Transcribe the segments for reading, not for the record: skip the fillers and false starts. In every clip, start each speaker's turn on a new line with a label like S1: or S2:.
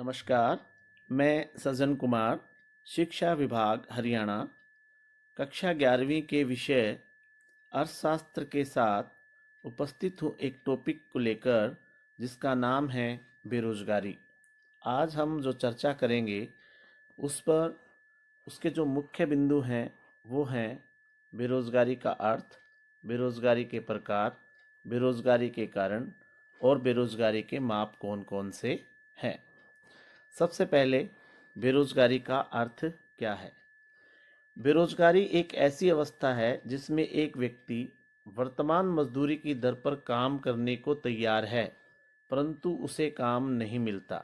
S1: नमस्कार। मैं सज्जन कुमार, शिक्षा विभाग हरियाणा, कक्षा 11वीं के विषय अर्थशास्त्र के साथ उपस्थित हूँ एक टॉपिक को लेकर जिसका नाम है बेरोजगारी। आज हम जो चर्चा करेंगे उस पर उसके जो मुख्य बिंदु हैं वो हैं बेरोजगारी का अर्थ, बेरोजगारी के प्रकार, बेरोजगारी के कारण और बेरोजगारी के माप कौन कौन से हैं। सबसे पहले बेरोजगारी का अर्थ क्या है? बेरोजगारी एक ऐसी अवस्था है जिसमें एक व्यक्ति वर्तमान मजदूरी की दर पर काम करने को तैयार है, परंतु उसे काम नहीं मिलता।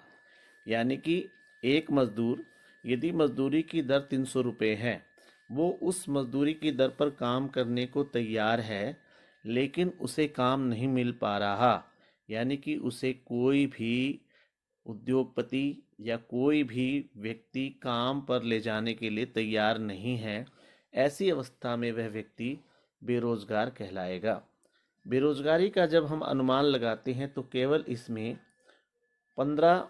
S1: यानी कि एक मजदूर यदि मजदूरी की दर 300 रुपये है, वो उस मजदूरी की दर पर काम करने को तैयार है, लेकिन उसे काम नहीं मिल पा रहा। यानी कि उसे कोई भी उद्योगपति या कोई भी व्यक्ति काम पर ले जाने के लिए तैयार नहीं है। ऐसी अवस्था में वह व्यक्ति बेरोजगार कहलाएगा। बेरोजगारी का जब हम अनुमान लगाते हैं तो केवल इसमें 15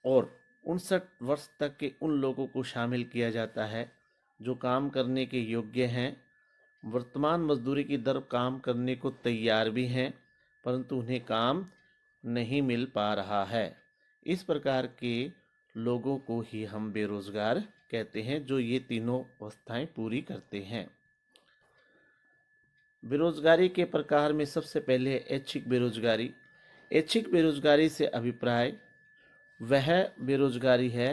S1: और 59 वर्ष तक के उन लोगों को शामिल किया जाता है जो काम करने के योग्य हैं, वर्तमान मजदूरी की दर काम करने को तैयार भी हैं, परंतु उन्हें काम नहीं मिल पा रहा है। इस प्रकार के लोगों को ही हम बेरोजगार कहते हैं, जो ये तीनों अवस्थाएं पूरी करते हैं। बेरोजगारी के प्रकार में सबसे पहले है ऐच्छिक बेरोजगारी। ऐच्छिक बेरोजगारी से अभिप्राय वह बेरोजगारी है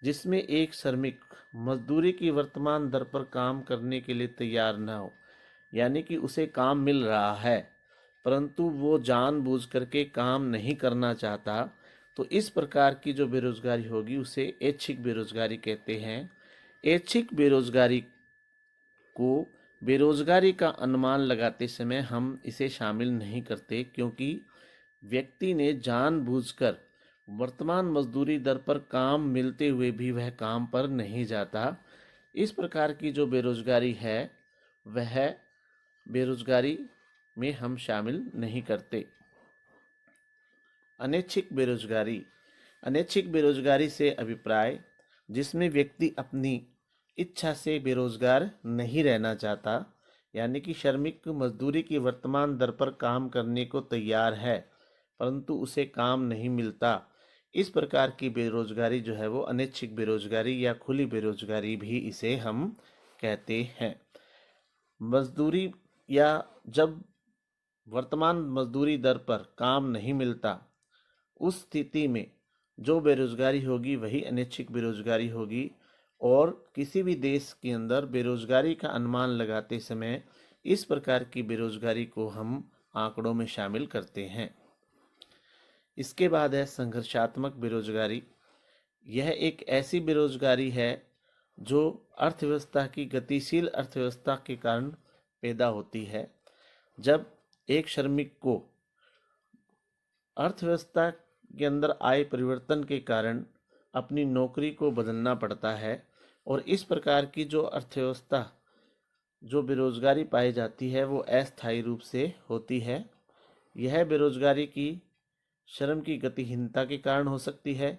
S1: जिसमें एक श्रमिक मजदूरी की वर्तमान दर पर काम करने के लिए तैयार न हो। यानी कि उसे काम मिल रहा है परंतु वो जानबूझ करके काम नहीं करना चाहता, तो इस प्रकार की जो बेरोजगारी होगी उसे ऐच्छिक बेरोजगारी कहते हैं। ऐच्छिक बेरोजगारी को बेरोजगारी का अनुमान लगाते समय हम इसे शामिल नहीं करते, क्योंकि व्यक्ति ने जानबूझकर वर्तमान मजदूरी दर पर काम मिलते हुए भी वह काम पर नहीं जाता। इस प्रकार की जो बेरोजगारी है वह बेरोजगारी में हम शामिल नहीं करते। अनैच्छिक बेरोजगारी। अनैच्छिक बेरोजगारी से अभिप्राय जिसमें व्यक्ति अपनी इच्छा से बेरोजगार नहीं रहना चाहता। यानी कि श्रमिक मजदूरी की वर्तमान दर पर काम करने को तैयार है परंतु उसे काम नहीं मिलता। इस प्रकार की बेरोजगारी जो है वो अनैच्छिक बेरोजगारी या खुली बेरोजगारी भी इसे हम कहते हैं। मजदूरी या जब वर्तमान मजदूरी दर पर काम नहीं मिलता, उस स्थिति में जो बेरोजगारी होगी वही अनैच्छिक बेरोजगारी होगी। और किसी भी देश के अंदर बेरोजगारी का अनुमान लगाते समय इस प्रकार की बेरोजगारी को हम आंकड़ों में शामिल करते हैं। इसके बाद है संघर्षात्मक बेरोजगारी। यह एक ऐसी बेरोजगारी है जो अर्थव्यवस्था की गतिशील अर्थव्यवस्था के कारण पैदा होती है। जब एक श्रमिक को अर्थव्यवस्था के अंदर आए परिवर्तन के कारण अपनी नौकरी को बदलना पड़ता है, और इस प्रकार की जो अर्थव्यवस्था जो बेरोजगारी पाई जाती है वो अस्थायी रूप से होती है। यह बेरोजगारी की श्रम की गतिहीनता के कारण हो सकती है,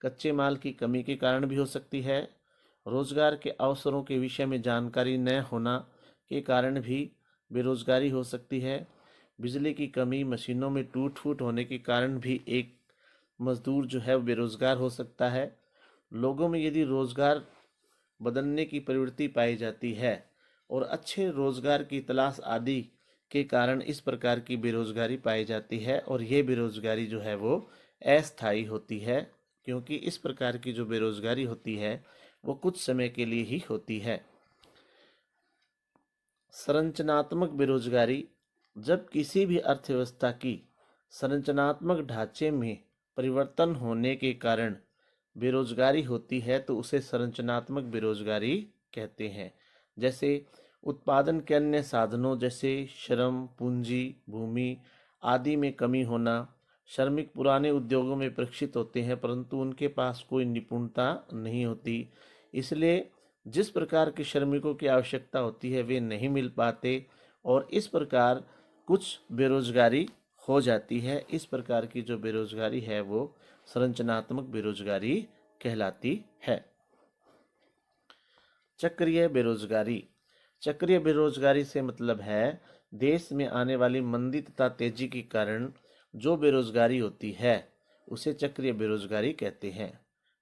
S1: कच्चे माल की कमी के कारण भी हो सकती है, रोजगार के अवसरों के विषय में जानकारी न होना के कारण भी बेरोजगारी हो सकती है, बिजली की कमी, मशीनों में टूट फूट होने के कारण भी एक मजदूर जो है वो बेरोजगार हो सकता है। लोगों में यदि रोजगार बदलने की प्रवृत्ति पाई जाती है और अच्छे रोजगार की तलाश आदि के कारण इस प्रकार की बेरोजगारी पाई जाती है, और ये बेरोजगारी जो है वो अस्थायी होती है, क्योंकि इस प्रकार की जो बेरोजगारी होती है वो कुछ समय के लिए ही होती है। संरचनात्मक बेरोजगारी। जब किसी भी अर्थव्यवस्था की संरचनात्मक ढांचे में परिवर्तन होने के कारण बेरोजगारी होती है तो उसे संरचनात्मक बेरोजगारी कहते हैं। जैसे उत्पादन के अन्य साधनों जैसे श्रम, पूंजी, भूमि आदि में कमी होना। श्रमिक पुराने उद्योगों में प्रशिक्षित होते हैं परंतु उनके पास कोई निपुणता नहीं होती, इसलिए जिस प्रकार के श्रमिकों की आवश्यकता होती है वे नहीं मिल पाते, और इस प्रकार कुछ बेरोजगारी हो जाती है। इस प्रकार की जो बेरोजगारी है वो संरचनात्मक बेरोजगारी कहलाती है। चक्रीय बेरोजगारी। चक्रीय बेरोजगारी से मतलब है देश में आने वाली मंदी तथा तेजी के कारण जो बेरोजगारी होती है उसे चक्रीय बेरोजगारी कहते हैं।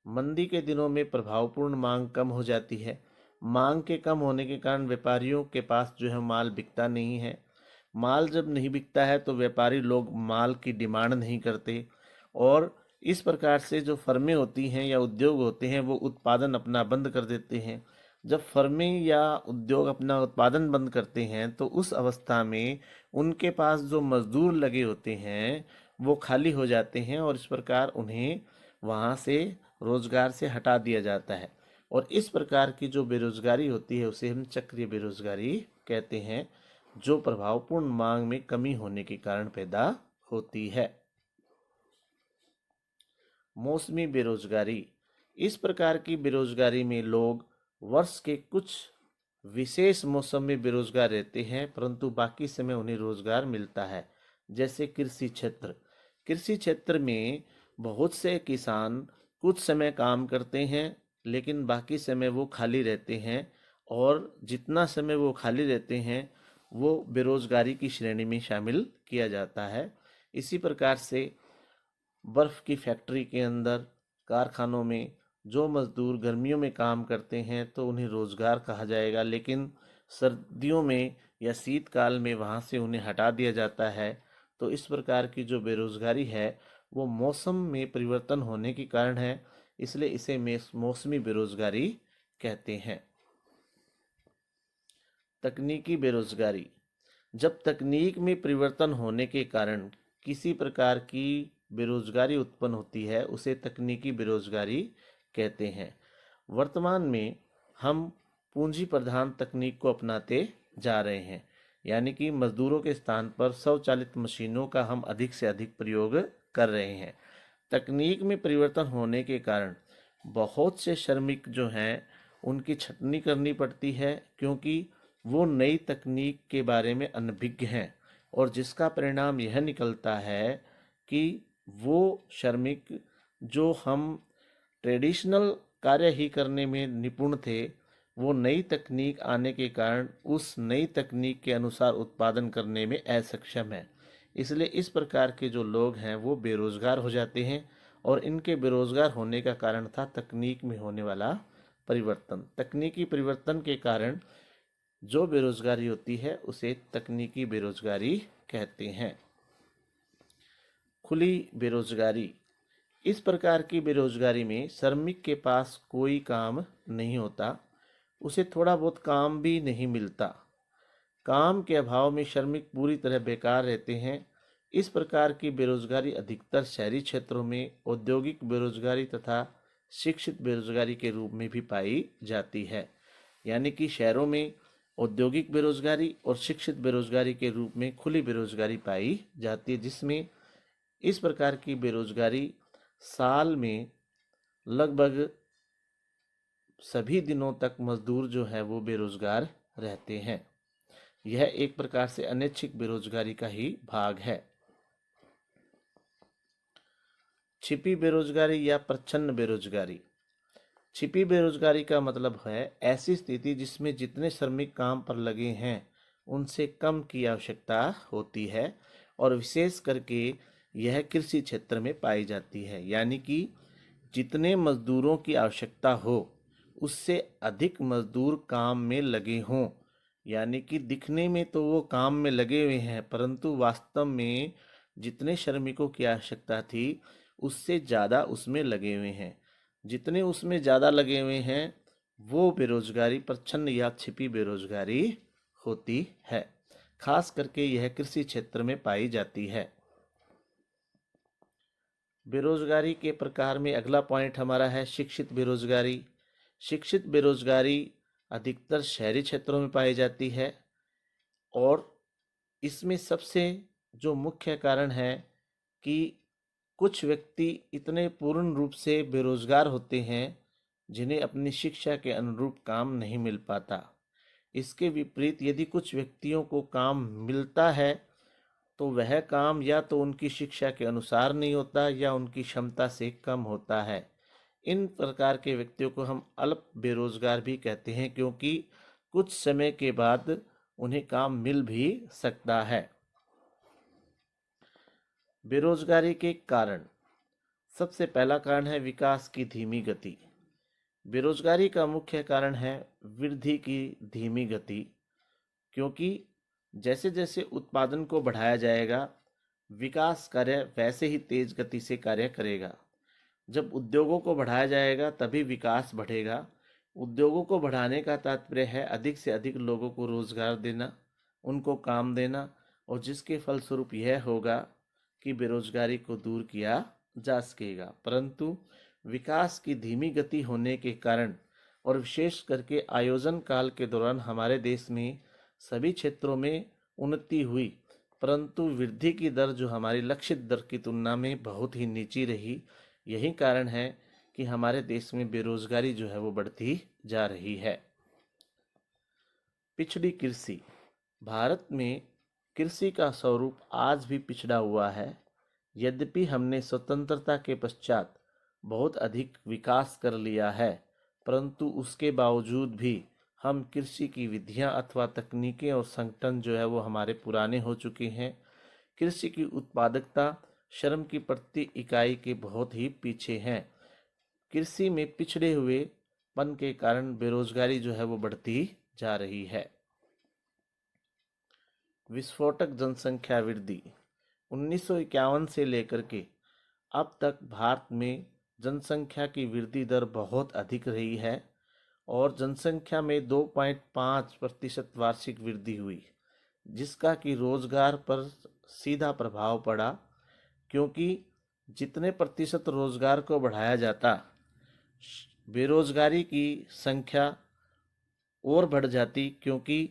S1: मंदी के दिनों में प्रभावपूर्ण मांग कम हो जाती है। मांग के कम होने के कारण व्यापारियों के पास जो है माल बिकता नहीं है। माल जब नहीं बिकता है तो व्यापारी लोग माल की डिमांड नहीं करते और इस प्रकार से जो फर्में होती हैं या उद्योग होते हैं वो उत्पादन अपना बंद कर देते हैं। जब फर्में या उद्योग अपना उत्पादन बंद करते हैं तो उस अवस्था में उनके पास जो मजदूर लगे होते हैं वो खाली हो जाते हैं और इस प्रकार उन्हें वहाँ से रोजगार से हटा दिया जाता है। और इस प्रकार की जो बेरोजगारी होती है उसे हम चक्रीय बेरोजगारी कहते हैं, जो प्रभावपूर्ण मांग में कमी होने के कारण पैदा होती है। मौसमी बेरोजगारी। इस प्रकार की बेरोजगारी में लोग वर्ष के कुछ विशेष मौसम में बेरोजगार रहते हैं परंतु बाकी समय उन्हें रोजगार मिलता है। जैसे कृषि क्षेत्र। कृषि क्षेत्र में बहुत से किसान कुछ समय काम करते हैं लेकिन बाकी समय वो खाली रहते हैं और जितना समय वो खाली रहते हैं वो बेरोजगारी की श्रेणी में शामिल किया जाता है। इसी प्रकार से बर्फ़ की फैक्ट्री के अंदर, कारखानों में जो मज़दूर गर्मियों में काम करते हैं तो उन्हें रोज़गार कहा जाएगा, लेकिन सर्दियों में या शीतकाल में वहाँ से उन्हें हटा दिया जाता है। तो इस प्रकार की जो बेरोज़गारी है वो मौसम में परिवर्तन होने के कारण है, इसलिए इसे मौसमी बेरोज़गारी कहते हैं। तकनीकी बेरोज़गारी। जब तकनीक में परिवर्तन होने के कारण किसी प्रकार की बेरोजगारी उत्पन्न होती है उसे तकनीकी बेरोजगारी कहते हैं। वर्तमान में हम पूंजी प्रधान तकनीक को अपनाते जा रहे हैं, यानी कि मजदूरों के स्थान पर स्वचालित मशीनों का हम अधिक से अधिक प्रयोग कर रहे हैं। तकनीक में परिवर्तन होने के कारण बहुत से श्रमिक जो हैं उनकी छटनी करनी पड़ती है, क्योंकि वो नई तकनीक के बारे में अनभिज्ञ हैं और जिसका परिणाम यह निकलता है कि वो श्रमिक जो हम ट्रेडिशनल कार्य ही करने में निपुण थे वो नई तकनीक आने के कारण उस नई तकनीक के अनुसार उत्पादन करने में असक्षम है। इसलिए इस प्रकार के जो लोग हैं वो बेरोजगार हो जाते हैं और इनके बेरोजगार होने का कारण था तकनीक में होने वाला परिवर्तन। तकनीकी परिवर्तन के कारण जो बेरोजगारी होती है उसे तकनीकी बेरोजगारी कहते हैं। खुली बेरोजगारी। इस प्रकार की बेरोजगारी में श्रमिक के पास कोई काम नहीं होता, उसे थोड़ा बहुत काम भी नहीं मिलता। काम के अभाव में श्रमिक पूरी तरह बेकार रहते हैं। इस प्रकार की बेरोजगारी अधिकतर शहरी क्षेत्रों में औद्योगिक बेरोजगारी तथा शिक्षित बेरोजगारी के रूप में भी पाई जाती है। यानी कि शहरों में औद्योगिक बेरोजगारी और शिक्षित बेरोजगारी के रूप में खुली बेरोजगारी पाई जाती है, जिसमें इस प्रकार की बेरोजगारी साल में लगभग सभी दिनों तक मजदूर जो है वो बेरोजगार रहते हैं। यह एक प्रकार से अनैच्छिक बेरोजगारी का ही भाग है। छिपी बेरोजगारी या प्रच्छन्न बेरोजगारी। छिपी बेरोजगारी का मतलब है ऐसी स्थिति जिसमें जितने श्रमिक काम पर लगे हैं उनसे कम की आवश्यकता होती है और विशेष करके यह कृषि क्षेत्र में पाई जाती है। यानी कि जितने मजदूरों की आवश्यकता हो उससे अधिक मजदूर काम में लगे हों। यानी कि दिखने में तो वो काम में लगे हुए हैं परंतु वास्तव में जितने श्रमिकों की आवश्यकता थी उससे ज़्यादा उसमें लगे हुए हैं। जितने उसमें ज़्यादा लगे हुए हैं वो बेरोजगारी प्रच्छन्न या छिपी बेरोजगारी होती है। खास करके यह कृषि क्षेत्र में पाई जाती है। बेरोजगारी के प्रकार में अगला पॉइंट हमारा है शिक्षित बेरोजगारी। शिक्षित बेरोजगारी अधिकतर शहरी क्षेत्रों में पाई जाती है और इसमें सबसे जो मुख्य कारण है कि कुछ व्यक्ति इतने पूर्ण रूप से बेरोजगार होते हैं जिन्हें अपनी शिक्षा के अनुरूप काम नहीं मिल पाता। इसके विपरीत यदि कुछ व्यक्तियों को काम मिलता है तो वह काम या तो उनकी शिक्षा के अनुसार नहीं होता या उनकी क्षमता से कम होता है। इन प्रकार के व्यक्तियों को हम अल्प बेरोजगार भी कहते हैं, क्योंकि कुछ समय के बाद उन्हें काम मिल भी सकता है। बेरोजगारी के कारण, सबसे पहला कारण है विकास की धीमी गति। बेरोजगारी का मुख्य कारण है वृद्धि की धीमी गति, क्योंकि जैसे जैसे उत्पादन को बढ़ाया जाएगा, विकास कार्य वैसे ही तेज गति से कार्य करेगा। जब उद्योगों को बढ़ाया जाएगा तभी विकास बढ़ेगा। उद्योगों को बढ़ाने का तात्पर्य है अधिक से अधिक लोगों को रोजगार देना, उनको काम देना, और जिसके फलस्वरूप यह होगा कि बेरोजगारी को दूर किया जा सकेगा। परंतु विकास की धीमी गति होने के कारण और विशेष करके आयोजन काल के दौरान हमारे देश में सभी क्षेत्रों में उन्नति हुई, परंतु वृद्धि की दर जो हमारी लक्षित दर की तुलना में बहुत ही नीची रही। यही कारण है कि हमारे देश में बेरोजगारी जो है वो बढ़ती जा रही है। पिछड़ी कृषि। भारत में कृषि का स्वरूप आज भी पिछड़ा हुआ है। यद्यपि हमने स्वतंत्रता के पश्चात बहुत अधिक विकास कर लिया है, परंतु उसके बावजूद भी हम कृषि की विधियां अथवा तकनीकें और संगठन जो है वो हमारे पुराने हो चुके हैं। कृषि की उत्पादकता श्रम की प्रति इकाई के बहुत ही पीछे हैं। कृषि में पिछड़े हुए पन के कारण बेरोजगारी जो है वो बढ़ती जा रही है। विस्फोटक जनसंख्या वृद्धि। 1951 से लेकर के अब तक भारत में जनसंख्या की वृद्धि दर बहुत अधिक रही है और जनसंख्या में 2.5% वार्षिक वृद्धि हुई, जिसका कि रोजगार पर सीधा प्रभाव पड़ा, क्योंकि जितने प्रतिशत रोजगार को बढ़ाया जाता, बेरोजगारी की संख्या और बढ़ जाती, क्योंकि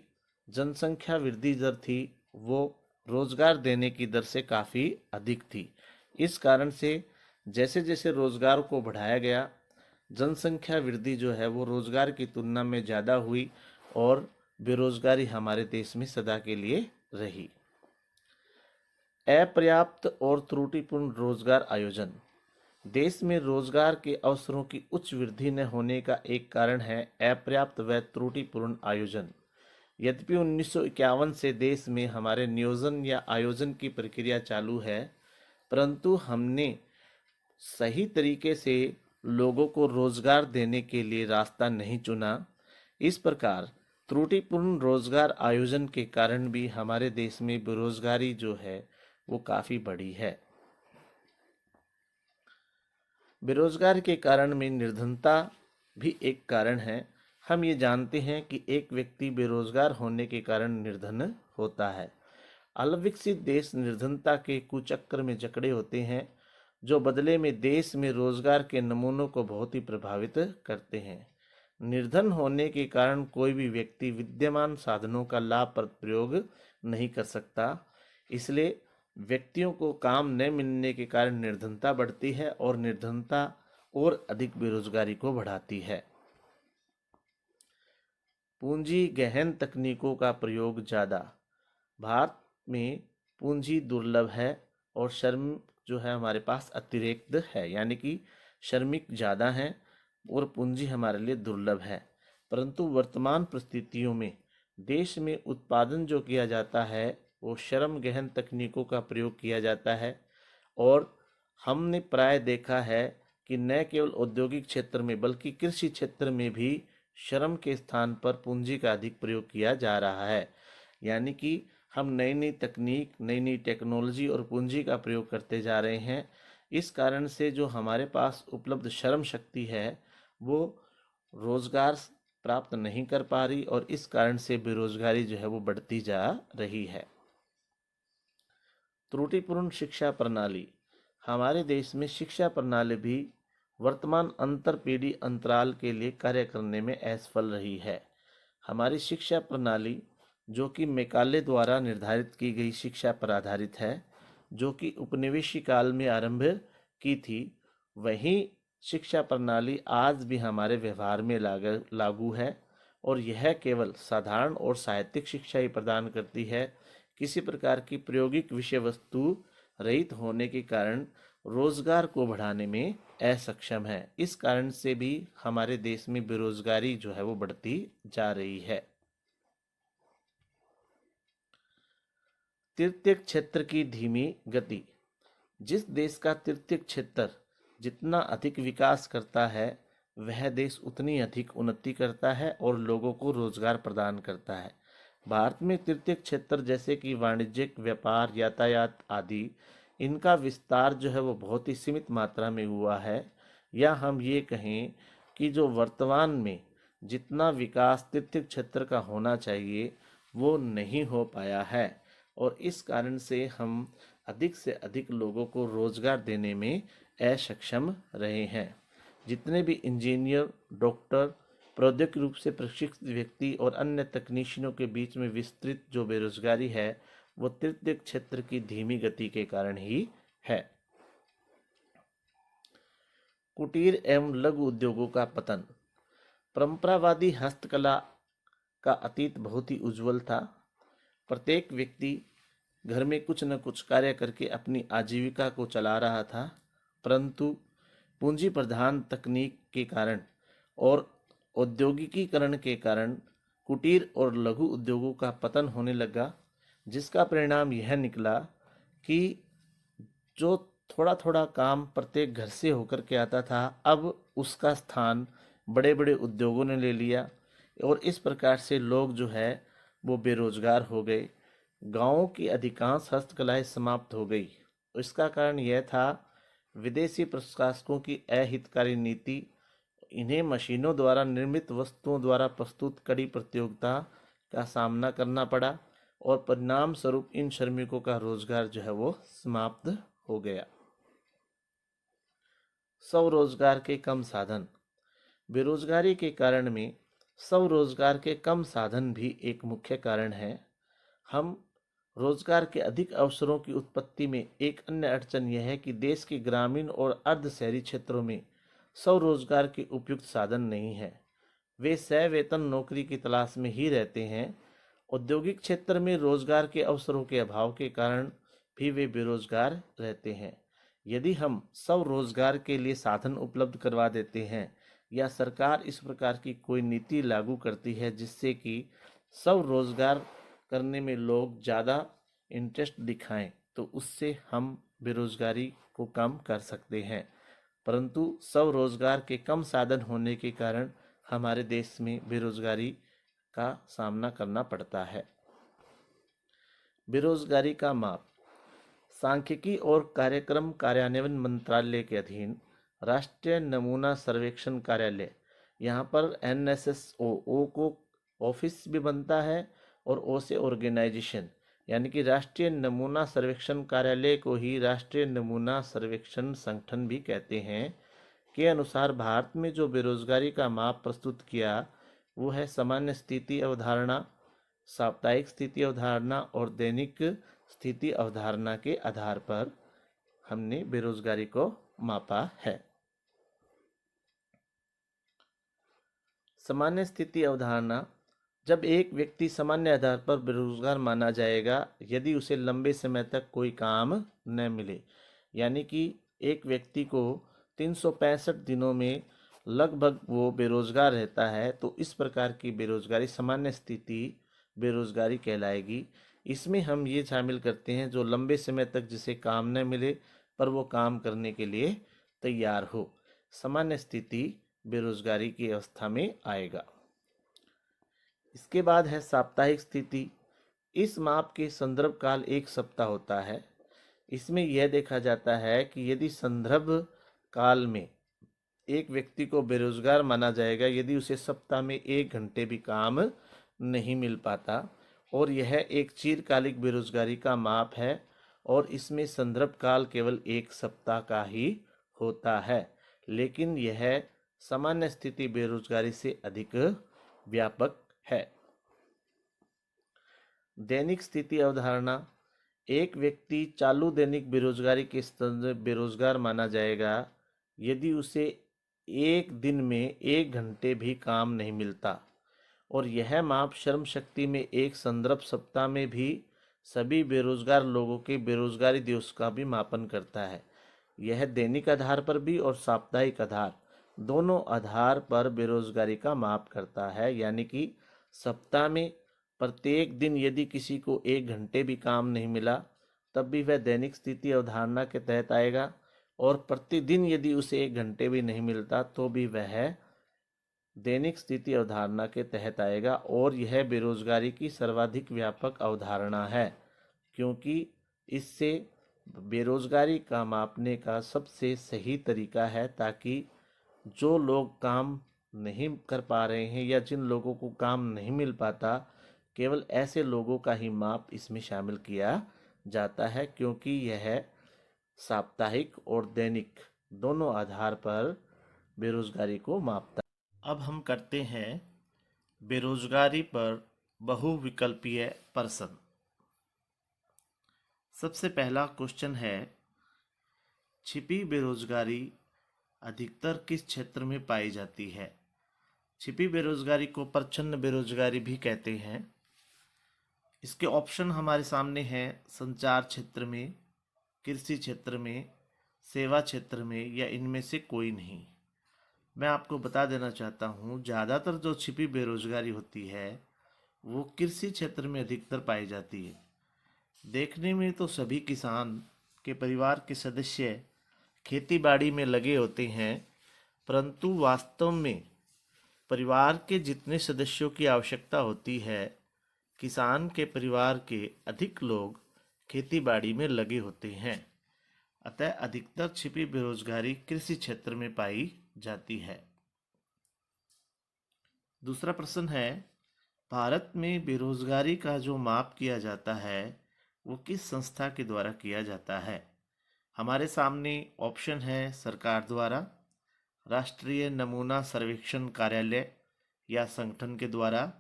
S1: जनसंख्या वृद्धि दर थी वो रोजगार देने की दर से काफ़ी अधिक थी। इस कारण से जैसे जैसे रोजगार को बढ़ाया गया, जनसंख्या वृद्धि जो है वो रोजगार की तुलना में ज़्यादा हुई और बेरोजगारी हमारे देश में सदा के लिए रही। अपर्याप्त और त्रुटिपूर्ण रोजगार आयोजन। देश में रोजगार के अवसरों की उच्च वृद्धि न होने का एक कारण है अपर्याप्त व त्रुटिपूर्ण आयोजन। यद्यपि 1951 से देश में हमारे नियोजन या आयोजन की प्रक्रिया चालू है, परंतु हमने सही तरीके से लोगों को रोजगार देने के लिए रास्ता नहीं चुना। इस प्रकार त्रुटिपूर्ण रोजगार आयोजन के कारण भी हमारे देश में बेरोजगारी जो है वो काफ़ी बढ़ी है। बेरोजगार के कारण में निर्धनता भी एक कारण है। हम ये जानते हैं कि एक व्यक्ति बेरोजगार होने के कारण निर्धन होता है। अल्पविकसित देश निर्धनता के कुचक्र में जकड़े होते हैं, जो बदले में देश में रोजगार के नमूनों को बहुत ही प्रभावित करते हैं। निर्धन होने के कारण कोई भी व्यक्ति विद्यमान साधनों का लाभ प्रयोग नहीं कर सकता, इसलिए व्यक्तियों को काम न मिलने के कारण निर्धनता बढ़ती है और निर्धनता और अधिक बेरोजगारी को बढ़ाती है। पूंजी गहन तकनीकों का प्रयोग ज़्यादा। भारत में पूंजी दुर्लभ है और श्रम जो है हमारे पास अतिरिक्त है, यानी कि श्रमिक ज़्यादा हैं और पूंजी हमारे लिए दुर्लभ है। परंतु वर्तमान परिस्थितियों में देश में उत्पादन जो किया जाता है वो श्रम गहन तकनीकों का प्रयोग किया जाता है और हमने प्राय देखा है कि न केवल औद्योगिक क्षेत्र में बल्कि कृषि क्षेत्र में भी श्रम के स्थान पर पूंजी का अधिक प्रयोग किया जा रहा है। यानी कि हम नई नई तकनीक, नई नई टेक्नोलॉजी और पूंजी का प्रयोग करते जा रहे हैं। इस कारण से जो हमारे पास उपलब्ध श्रम शक्ति है वो रोजगार प्राप्त नहीं कर पा रही और इस कारण से बेरोजगारी जो है वो बढ़ती जा रही है। त्रुटिपूर्ण शिक्षा प्रणाली। हमारे देश में शिक्षा प्रणाली भी वर्तमान अंतर पीढ़ी अंतराल के लिए कार्य करने में असफल रही है। हमारी शिक्षा प्रणाली जो कि मैकाले द्वारा निर्धारित की गई शिक्षा पर आधारित है, जो कि उपनिवेशी काल में आरंभ की थी, वही शिक्षा प्रणाली आज भी हमारे व्यवहार में लागू है और यह केवल साधारण और साहित्यिक शिक्षा ही प्रदान करती है, किसी प्रकार की प्रायोगिक विषय वस्तु रहित होने के कारण रोजगार को बढ़ाने में असक्षम है। इस कारण से भी हमारे देश में बेरोजगारी जो है वो बढ़ती जा रही है। तृतीय क्षेत्र की धीमी गति। जिस देश का तृतीय क्षेत्र जितना अधिक विकास करता है, वह देश उतनी अधिक उन्नति करता है और लोगों को रोजगार प्रदान करता है। भारत में तृतीय क्षेत्र जैसे कि वाणिज्यिक, व्यापार, यातायात आदि, इनका विस्तार जो है वो बहुत ही सीमित मात्रा में हुआ है। या हम ये कहें कि जो वर्तमान में जितना विकास तृतीय क्षेत्र का होना चाहिए वो नहीं हो पाया है, और इस कारण से हम अधिक से अधिक लोगों को रोजगार देने में असक्षम रहे हैं। जितने भी इंजीनियर, डॉक्टर, प्रौद्योगिक रूप से प्रशिक्षित व्यक्ति और अन्य तकनीशियनों के बीच में विस्तृत जो बेरोजगारी है वो तृतीय क्षेत्र की धीमी गति के कारण ही है। कुटीर एवं लघु उद्योगों का पतन। परंपरावादी हस्तकला का अतीत बहुत ही उज्जवल था। प्रत्येक व्यक्ति घर में कुछ न कुछ कार्य करके अपनी आजीविका को चला रहा था, परंतु पूंजी प्रधान तकनीक के कारण और औद्योगिकीकरण के कारण कुटीर और लघु उद्योगों का पतन होने लगा, जिसका परिणाम यह निकला कि जो थोड़ा थोड़ा काम प्रत्येक घर से होकर के आता था, अब उसका स्थान बड़े बड़े उद्योगों ने ले लिया, और इस प्रकार से लोग जो है वो बेरोजगार हो गए। गांवों की अधिकांश हस्तकलाएं समाप्त हो गई। इसका कारण यह था विदेशी प्रशासकों की अहितकारी नीति। इन्हें मशीनों द्वारा निर्मित वस्तुओं द्वारा प्रस्तुत कड़ी प्रतियोगिता का सामना करना पड़ा, और परिणाम स्वरूप इन श्रमिकों का रोजगार जो है वो समाप्त हो गया। स्वरोजगार के कम साधन। बेरोजगारी के कारण में स्वरोजगार के कम साधन भी एक मुख्य कारण है। हम रोजगार के अधिक अवसरों की उत्पत्ति में एक अन्य अड़चन यह है कि देश के ग्रामीण और अर्ध शहरी क्षेत्रों में स्वरोजगार के उपयुक्त साधन नहीं है। वे सवेतन नौकरी की तलाश में ही रहते हैं। औद्योगिक क्षेत्र में रोजगार के अवसरों के अभाव के कारण भी वे बेरोजगार रहते हैं। यदि हम स्वरोजगार के लिए साधन उपलब्ध करवा देते हैं या सरकार इस प्रकार की कोई नीति लागू करती है जिससे कि स्वरोजगार करने में लोग ज़्यादा इंटरेस्ट दिखाएं, तो उससे हम बेरोजगारी को कम कर सकते हैं। परंतु स्वरोजगार के कम साधन होने के कारण हमारे देश में बेरोजगारी का सामना करना पड़ता है। बेरोजगारी का माप। सांख्यिकी और कार्यक्रम कार्यान्वयन मंत्रालय के अधीन राष्ट्रीय नमूना सर्वेक्षण कार्यालय, यहाँ पर NSSO को ऑफिस भी बनता है और ओ से ऑर्गेनाइजेशन, यानी कि राष्ट्रीय नमूना सर्वेक्षण कार्यालय को ही राष्ट्रीय नमूना सर्वेक्षण संगठन भी कहते हैं, के अनुसार भारत में जो बेरोजगारी का माप प्रस्तुत किया वो है सामान्य स्थिति अवधारणा, साप्ताहिक स्थिति अवधारणा और दैनिक स्थिति अवधारणा के आधार पर हमने बेरोजगारी को मापा है। सामान्य स्थिति अवधारणा। जब एक व्यक्ति सामान्य आधार पर बेरोजगार माना जाएगा यदि उसे लंबे समय तक कोई काम न मिले, यानी कि एक व्यक्ति को 365 दिनों में लगभग वो बेरोजगार रहता है, तो इस प्रकार की बेरोजगारी सामान्य स्थिति बेरोजगारी कहलाएगी। इसमें हम ये शामिल करते हैं जो लंबे समय तक जिसे काम न मिले पर वो काम करने के लिए तैयार हो, सामान्य स्थिति बेरोजगारी की अवस्था में आएगा। इसके बाद है साप्ताहिक स्थिति। इस माप के संदर्भ काल 1 सप्ताह होता है। इसमें यह देखा जाता है कि यदि संदर्भ काल में एक व्यक्ति को बेरोजगार माना जाएगा यदि उसे सप्ताह में 1 घंटे भी काम नहीं मिल पाता, और यह एक चिरकालिक बेरोजगारी का माप है, और इसमें संदर्भ काल केवल 1 सप्ताह का ही होता है, लेकिन यह सामान्य स्थिति बेरोजगारी से अधिक व्यापक है। दैनिक स्थिति अवधारणा। एक व्यक्ति चालू दैनिक बेरोजगारी के स्तर में बेरोजगार माना जाएगा यदि उसे एक दिन में 1 घंटे भी काम नहीं मिलता, और यह माप श्रम शक्ति में एक संदर्भ सप्ताह में भी सभी बेरोजगार लोगों के बेरोजगारी दिवस का भी मापन करता है। यह दैनिक आधार पर भी और साप्ताहिक आधार दोनों आधार पर बेरोजगारी का माप करता है। यानी कि सप्ताह में प्रत्येक दिन यदि किसी को 1 घंटे भी काम नहीं मिला तब भी वह दैनिक स्थिति अवधारणा के तहत आएगा, और प्रतिदिन यदि उसे 1 घंटे भी नहीं मिलता तो भी वह दैनिक स्थिति अवधारणा के तहत आएगा। और यह बेरोजगारी की सर्वाधिक व्यापक अवधारणा है, क्योंकि इससे बेरोजगारी का मापने का सबसे सही तरीका है, ताकि जो लोग काम नहीं कर पा रहे हैं या जिन लोगों को काम नहीं मिल पाता, केवल ऐसे लोगों का ही माप इसमें शामिल किया जाता है, क्योंकि यह साप्ताहिक और दैनिक दोनों आधार पर बेरोजगारी को मापता है। अब हम करते हैं बेरोजगारी पर बहुविकल्पीय प्रश्न। सबसे पहला क्वेश्चन है, छिपी बेरोजगारी अधिकतर किस क्षेत्र में पाई जाती है? छिपी बेरोजगारी को प्रच्छन्न बेरोजगारी भी कहते हैं। इसके ऑप्शन हमारे सामने हैं, संचार क्षेत्र में, कृषि क्षेत्र में, सेवा क्षेत्र में, या इनमें से कोई नहीं। मैं आपको बता देना चाहता हूँ, ज़्यादातर जो छिपी बेरोजगारी होती है वो कृषि क्षेत्र में अधिकतर पाई जाती है। देखने में तो सभी किसान के परिवार के सदस्य खेती बाड़ी में लगे होते हैं, परंतु वास्तव में परिवार के जितने सदस्यों की आवश्यकता होती है, किसान के परिवार के अधिक लोग खेती बाड़ी में लगे होते हैं। अतः अधिकतर छिपी बेरोजगारी कृषि क्षेत्र में पाई जाती है। दूसरा प्रश्न है, भारत में बेरोजगारी का जो माप किया जाता है वो किस संस्था के द्वारा किया जाता है? हमारे सामने ऑप्शन है, सरकार द्वारा, राष्ट्रीय नमूना सर्वेक्षण कार्यालय या संगठन के द्वारा,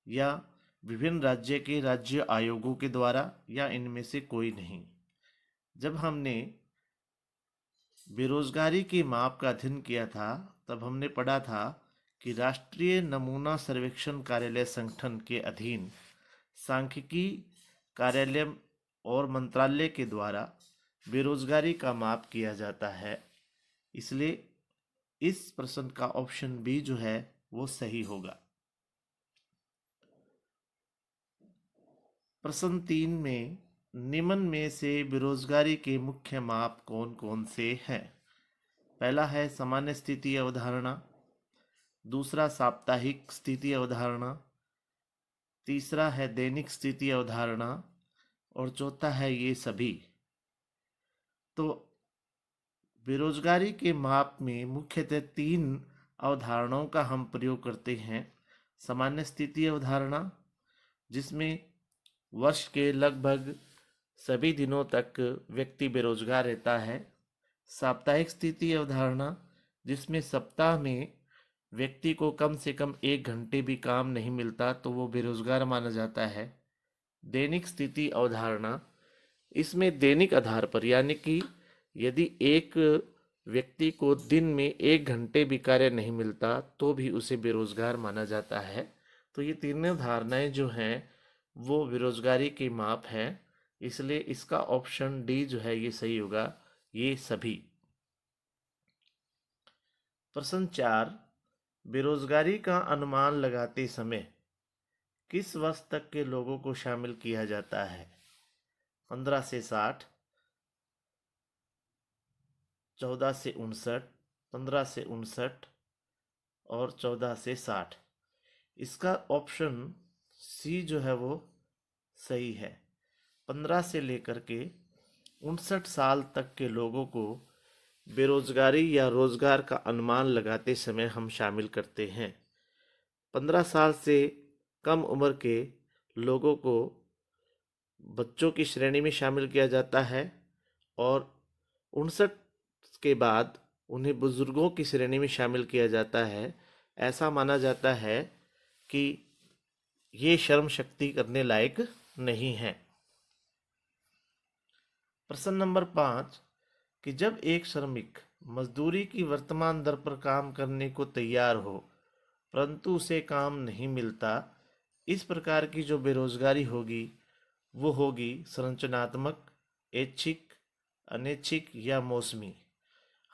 S1: या विभिन्न राज्य के राज्य आयोगों के द्वारा, या इनमें से कोई नहीं। जब हमने बेरोजगारी के माप का अध्ययन किया था तब हमने पढ़ा था कि राष्ट्रीय नमूना सर्वेक्षण कार्यालय संगठन के अधीन सांख्यिकी कार्यालय और मंत्रालय के द्वारा बेरोजगारी का माप किया जाता है। इसलिए इस प्रश्न का ऑप्शन बी जो है वो सही होगा। प्रश्न 3 में निम्न में से बेरोजगारी के मुख्य माप कौन कौन से हैं? पहला है सामान्य स्थिति अवधारणा, दूसरा साप्ताहिक स्थिति अवधारणा, तीसरा है दैनिक स्थिति अवधारणा, और चौथा है ये सभी। तो बेरोजगारी के माप में मुख्यतः 3 अवधारणाओं का हम प्रयोग करते हैं। सामान्य स्थिति अवधारणा, जिसमें वर्ष के लगभग सभी दिनों तक व्यक्ति बेरोजगार रहता है। साप्ताहिक स्थिति अवधारणा, जिसमें सप्ताह में व्यक्ति को कम से कम 1 घंटे भी काम नहीं मिलता तो वो बेरोजगार माना जाता है। दैनिक स्थिति अवधारणा, इसमें दैनिक आधार पर, यानी कि यदि एक व्यक्ति को दिन में 1 घंटे भी कार्य नहीं मिलता तो भी उसे बेरोजगार माना जाता है। तो ये तीनों धारणाएं जो हैं वो बेरोजगारी की माप है, इसलिए इसका ऑप्शन डी जो है ये सही होगा, ये सभी। प्रश्न 4, बेरोजगारी का अनुमान लगाते समय किस वर्ष तक के लोगों को शामिल किया जाता है? 15 से 60, 14 से 59, 15 से 59 और 14 से 60। इसका ऑप्शन सी जो है वो सही है। 15 से लेकर के 59 साल तक के लोगों को बेरोजगारी या रोजगार का अनुमान लगाते समय हम शामिल करते हैं। 15 साल से कम उम्र के लोगों को बच्चों की श्रेणी में शामिल किया जाता है, और 59 के बाद उन्हें बुजुर्गों की श्रेणी में शामिल किया जाता है। ऐसा माना जाता है कि ये श्रम शक्ति करने लायक नहीं है। प्रश्न नंबर 5, कि जब एक श्रमिक मजदूरी की वर्तमान दर पर काम करने को तैयार हो परंतु उसे काम नहीं मिलता, इस प्रकार की जो बेरोजगारी होगी वो होगी संरचनात्मक, ऐच्छिक, अनैच्छिक या मौसमी।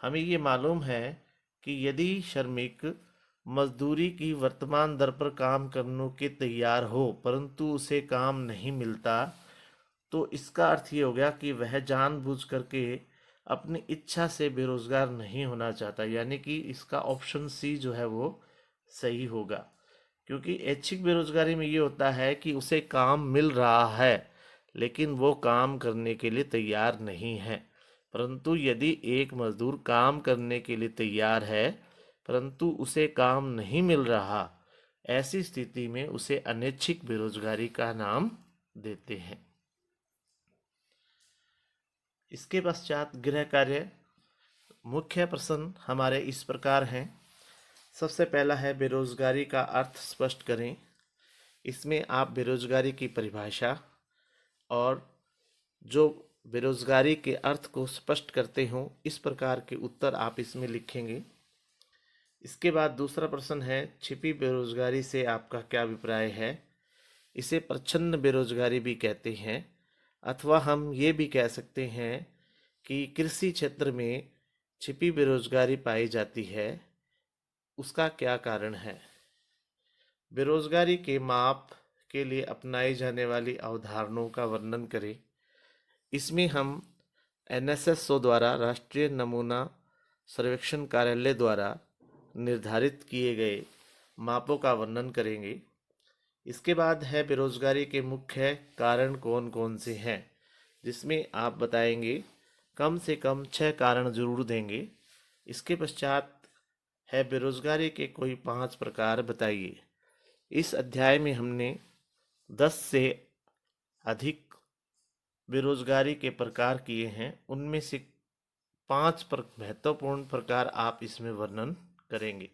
S1: हमें ये मालूम है कि यदि श्रमिक मजदूरी की वर्तमान दर पर काम करने के तैयार हो परंतु उसे काम नहीं मिलता, तो इसका अर्थ ये हो गया कि वह जानबूझ करके अपनी इच्छा से बेरोजगार नहीं होना चाहता, यानी कि इसका ऑप्शन सी जो है वो सही होगा। क्योंकि ऐच्छिक बेरोजगारी में ये होता है कि उसे काम मिल रहा है लेकिन वो काम करने के लिए तैयार नहीं है। परंतु यदि एक मजदूर काम करने के लिए तैयार है परंतु उसे काम नहीं मिल रहा, ऐसी स्थिति में उसे अनैच्छिक बेरोजगारी का नाम देते हैं। इसके पश्चात गृह कार्य। मुख्य प्रश्न हमारे इस प्रकार हैं। सबसे पहला है बेरोजगारी का अर्थ स्पष्ट करें। इसमें आप बेरोजगारी की परिभाषा और जो बेरोजगारी के अर्थ को स्पष्ट करते हो इस प्रकार के उत्तर आप इसमें लिखेंगे। इसके बाद दूसरा प्रश्न है छिपी बेरोजगारी से आपका क्या अभिप्राय है। इसे प्रच्छन्न बेरोजगारी भी कहते हैं, अथवा हम ये भी कह सकते हैं कि कृषि क्षेत्र में छिपी बेरोजगारी पाई जाती है, उसका क्या कारण है। बेरोजगारी के माप के लिए अपनाई जाने वाली अवधारणाओं का वर्णन करें। इसमें हम NSSO द्वारा राष्ट्रीय नमूना सर्वेक्षण कार्यालय द्वारा निर्धारित किए गए मापों का वर्णन करेंगे। इसके बाद है बेरोजगारी के मुख्य कारण कौन कौन से हैं, जिसमें आप बताएंगे कम से कम 6 कारण जरूर देंगे। इसके पश्चात है बेरोजगारी के कोई 5 प्रकार बताइए। इस अध्याय में हमने 10 से अधिक बेरोजगारी के प्रकार किए हैं, उनमें से 5 महत्वपूर्ण प्रकार आप इसमें वर्णन करेंगे।